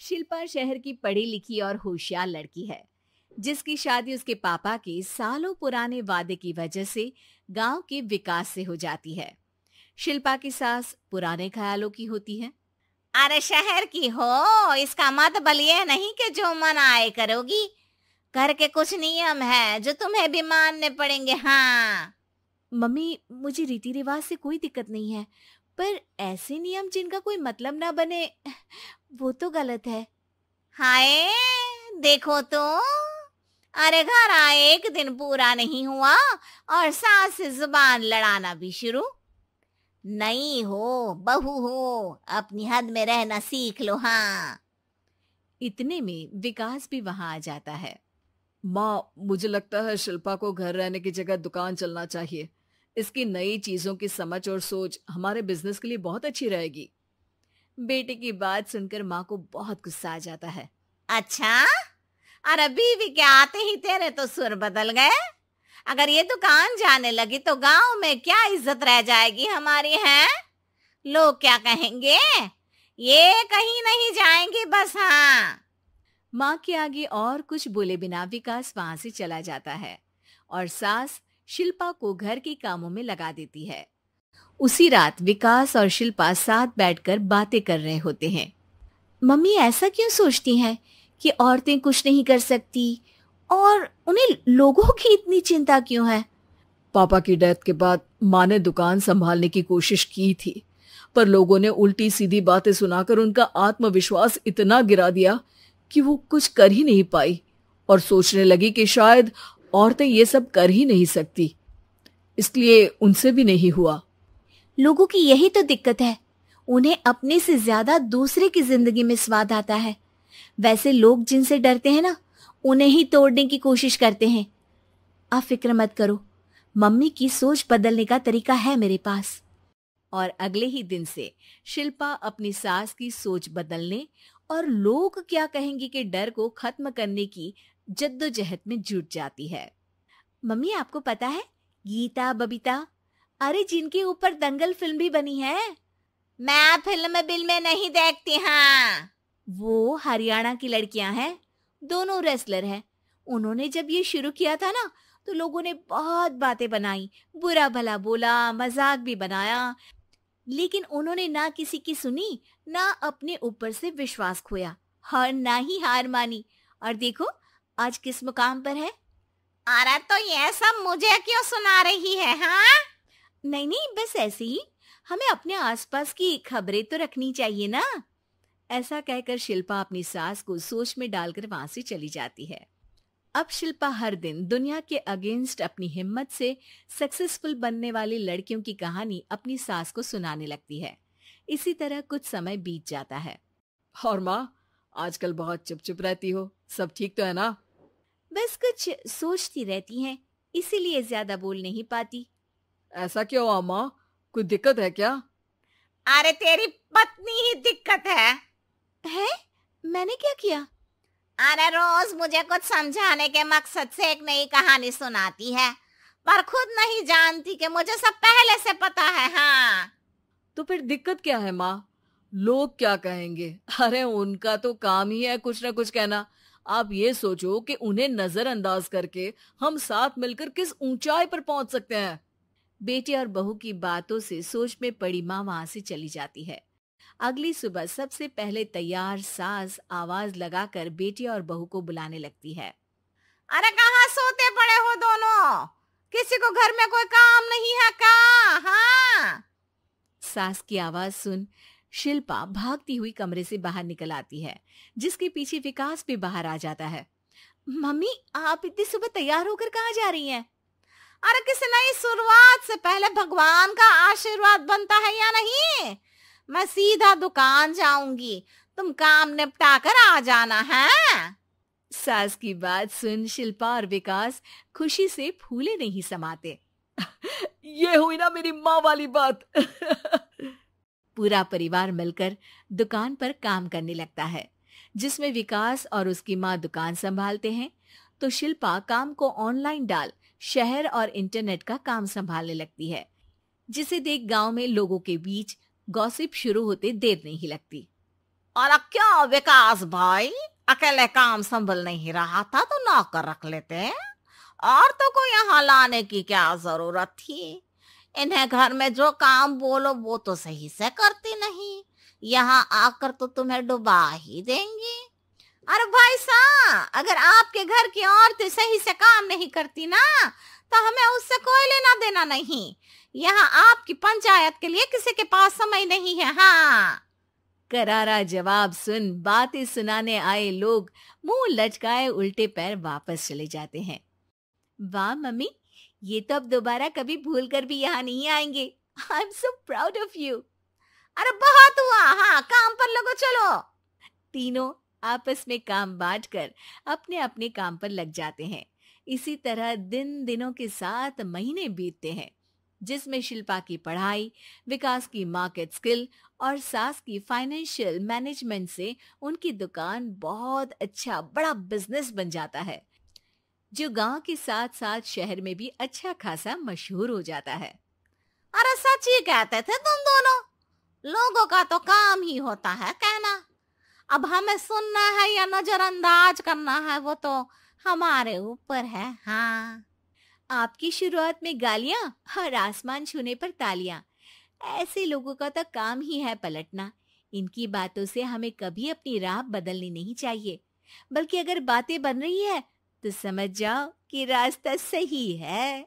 शिल्पा शहर की पढ़ी लिखी और होशियार लड़की है, जिसकी शादी उसके पापा के सालों पुराने वादे की वजह से गांव के विकास से हो जाती है। शिल्पा की सास पुराने ख्यालों की होती है। अरे शहर की हो, इसका मतलब ये नहीं कि जो मन आए करोगी। घर के कुछ नियम है जो तुम्हें भी मानने पड़ेंगे। हाँ। मम्मी, मुझे रीति रिवाज से कोई दिक्कत नहीं है, पर ऐसे नियम जिनका कोई मतलब ना बने, वो तो गलत है। हाय, देखो तो। अरे घर आए एक दिन पूरा नहीं हुआ और सास से जुबान लड़ाना भी शुरू। नहीं हो, बहू हो, अपनी हद में रहना सीख लो। हाँ। इतने में विकास भी वहां आ जाता है। माँ, मुझे लगता है शिल्पा को घर रहने की जगह दुकान चलना चाहिए। इसकी नई चीजों की समझ और सोच हमारे बिजनेस के लिए बहुत अच्छी रहेगी। बेटे की बात सुनकर माँ को बहुत गुस्सा आ जाता है। अच्छा, अरे बीवी के आते ही तेरे तो सुर बदल गए। अगर ये दुकान जाने लगी तो गांव में क्या इज्जत रह जाएगी हमारी है? लोग क्या कहेंगे? ये कहीं नहीं जाएंगे बस। हाँ। माँ के आगे और कुछ बोले बिना विकास वहां से चला जाता है और सास शिल्पा को घर के कामों में लगा देती है। उसी रात विकास और शिल्पा साथ बैठकर बातें कर रहे होते हैं। मम्मी ऐसा क्यों सोचती हैं कि औरतें कुछ नहीं कर सकती, और उन्हें लोगों की इतनी चिंता क्यों है? पापा की डेथ के बाद माँ ने दुकान संभालने की कोशिश की थी, पर लोगों ने उल्टी सीधी बातें सुनाकर उनका आत्मविश्वास इतना गिरा दिया कि वो कुछ कर ही नहीं पाई और सोचने लगी कि शायद औरतें ये सब कर ही नहीं सकती, इसलिए उनसे भी नहीं हुआ। लोगों की यही तो दिक्कत है, उन्हें अपने से ज्यादा दूसरे की जिंदगी में स्वाद आता है। वैसे लोग जिनसे डरते हैं ना, उन्हें ही तोड़ने की कोशिश करते हैं। आप फिक्र मत करो, मम्मी की सोच बदलने का तरीका है मेरे पास। और अगले ही दिन से शिल्पा अपनी सास की सोच बदलने और लोग क्या कहेंगे के डर को खत्म करने की जद्दोजहद में जुट जाती है। मम्मी, आपको पता है गीता बबीता, अरे जिनके ऊपर दंगल फिल्म भी बनी है। मैं फिल्म बिल में नहीं देखती। हाँ। वो हरियाणा की लड़कियां हैं, दोनों रेसलर हैं। उन्होंने जब ये शुरू किया था ना, तो लोगों ने बहुत बातें बनाई, बुरा भला बोला, मजाक भी बनाया, लेकिन उन्होंने ना किसी की सुनी, ना अपने ऊपर से विश्वास खोया और ना ही हार मानी। और देखो आज किस मुकाम पर है। अरे तो ये सब मुझे क्यों सुना रही है? हाँ। नहीं नहीं, बस ऐसे ही, हमें अपने आसपास की खबरें तो रखनी चाहिए ना। ऐसा कहकर शिल्पा अपनी सास को सोच में डालकर वहां से चली जाती है। अब शिल्पा हर दिन दुनिया के अगेंस्ट अपनी हिम्मत से सक्सेसफुल बनने वाली लड़कियों की कहानी अपनी सास को सुनाने लगती है। इसी तरह कुछ समय बीत जाता है। और माँ, आजकल बहुत चुप चुप रहती हो, सब ठीक तो है ना? बस कुछ सोचती रहती हैं, इसीलिए ज्यादा बोल नहीं पाती। ऐसा क्यों हुआ माँ, कोई दिक्कत है क्या? अरे तेरी पत्नी ही दिक्कत है। है? मैंने क्या किया? अरे रोज मुझे कुछ समझाने के मकसद से एक नई कहानी सुनाती है, पर खुद नहीं जानती कि मुझे सब पहले से पता है। हाँ। तो फिर दिक्कत क्या है माँ? लोग क्या कहेंगे? अरे उनका तो काम ही है कुछ ना कुछ कहना। आप ये सोचो कि उन्हें नजरअंदाज करके हम साथ मिलकर किस ऊंचाई पर पहुंच सकते हैं। बेटे और बहू की बातों से सोच में पड़ी माँ वहां से चली जाती है। अगली सुबह सबसे पहले तैयार सास आवाज लगाकर बेटे और बहू को बुलाने लगती है। अरे कहाँ सोते पड़े हो दोनों? किसी को घर में कोई काम नहीं है क्या? हाँ। सास की आवाज सुन शिल्पा भागती हुई कमरे से बाहर निकल आती है, जिसके पीछे विकास भी बाहर आ जाता है। मम्मी, आप इतनी सुबह तैयार होकर कहाँ जा रही हैं? अरे किसी नई शुरुआत से पहले भगवान का आशीर्वाद बनता है या नहीं? मैं सीधा दुकान जाऊंगी, तुम काम निपटा कर आ जाना है। सास की बात सुन शिल्पा और विकास खुशी से फूले नहीं समाते। ये हुई ना मेरी माँ वाली बात। पूरा परिवार मिलकर दुकान पर काम करने लगता है, जिसमें विकास और उसकी माँ दुकान संभालते हैं, तो शिल्पा काम को ऑनलाइन डाल शहर और इंटरनेट का काम संभालने लगती है, जिसे देख गांव में लोगों के बीच गॉसिप शुरू होते देर नहीं लगती। और क्या विकास भाई, अकेले काम संभल नहीं रहा था तो नौकर रख लेते, और तो को यहाँ लाने की क्या जरूरत थी। इन्हें घर में जो काम बोलो वो तो सही से करती नहीं, यहाँ आकर तो तुम्हें डुबा ही देंगी। अरे भाई साहब, अगर आपके घर की औरतें सही से काम नहीं करती ना तो हमें उससे कोई लेना देना नहीं। यहाँ आपकी पंचायत के लिए किसी के पास समय नहीं है। हाँ, करारा जवाब सुन बातें सुनाने आए लोग मुंह लचकाए उल्टे पैर वापस चले जाते हैं। वाह मम्मी, ये तो अब दोबारा कभी भूल कर भी यहाँ नहीं आएंगे। I am so proud of you. अरे बहुत हुआ, हाँ काम पर लगो चलो। तीनों आपस में काम बांटकर अपने अपने काम पर लग जाते हैं। इसी तरह दिनों के साथ महीने बीतते हैं, जिसमें शिल्पा की पढ़ाई, विकास की मार्केट स्किल और सास की फाइनेंशियल मैनेजमेंट से उनकी दुकान बहुत अच्छा बड़ा बिजनेस बन जाता है, जो गांव के साथ साथ शहर में भी अच्छा खासा मशहूर हो जाता है। अरे सच ही कहते थे तुम दोनों, लोगों का तो काम ही होता है कहना। अब हमें सुनना है या नजरअंदाज करना है वो तो हमारे ऊपर है। हाँ, आपकी शुरुआत में गालियां और आसमान छूने पर तालियां, ऐसे लोगों का तो काम ही है पलटना। इनकी बातों से हमें कभी अपनी राह बदलनी नहीं चाहिए, बल्कि अगर बातें बन रही है तो समझ जाओ कि रास्ता सही है।